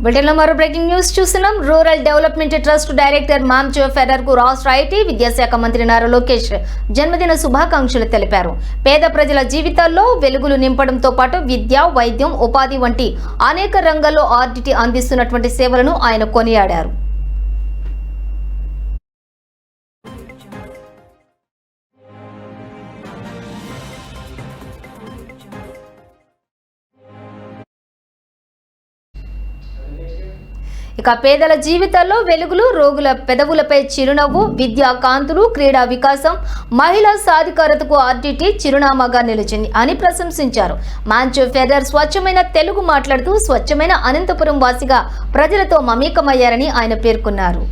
బ్రిటన్లో మరో breaking news చూస్తున్నాం. Rural development trust director Moncho Ferrer కు రాష్ట్ర ఐటీ విద్యాశాఖ మంత్రి నారా లోకేష్ జన్మదిన శుభాకాంక్షలు తెలిపారు. పేద ప్రజల జీవితాల్లో వెలుగులు నింపడంతో పాటు విద్య, వైద్యం, ఉపాధి వంటి అనేక రంగాల్లో ఆర్డిటి అందిస్తున్నటువంటి సేవలను ఆయన కొనియాడారు. ఇక పేదల జీవితాల్లో వెలుగులు, రోగుల పెదవులపై చిరునవ్వు, విద్యా కాంతులు, క్రీడా వికాసం, మహిళా సాధికారతకు ఆర్డిటి చిరునామాగా నిలిచింది అని ప్రశంసించారు. మాంచో ఫెర్రర్ స్వచ్ఛమైన తెలుగు మాట్లాడుతూ స్వచ్ఛమైన అనంతపురం వాసిగా ప్రజలతో మమేకమయ్యారని ఆయన పేర్కొన్నారు.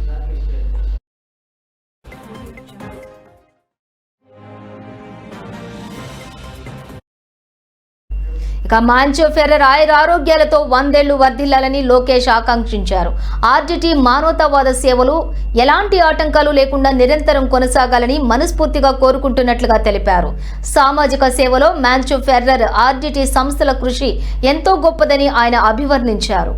ఇక మాంచో ఫెర్రర్ ఆరోగ్యాలతో 100 ఏళ్లు వర్ధిల్లాలని లోకేష్ ఆకాంక్షించారు. ఆర్డిటి మానవతావాద సేవలు ఎలాంటి ఆటంకాలు లేకుండా నిరంతరం కొనసాగాలని మనస్ఫూర్తిగా కోరుకుంటున్నట్లుగా తెలిపారు. సామాజిక సేవలో మాంచో ఫెర్రర్ ఆర్డిటి సంస్థల కృషి ఎంతో గొప్పదని ఆయన అభివర్ణించారు.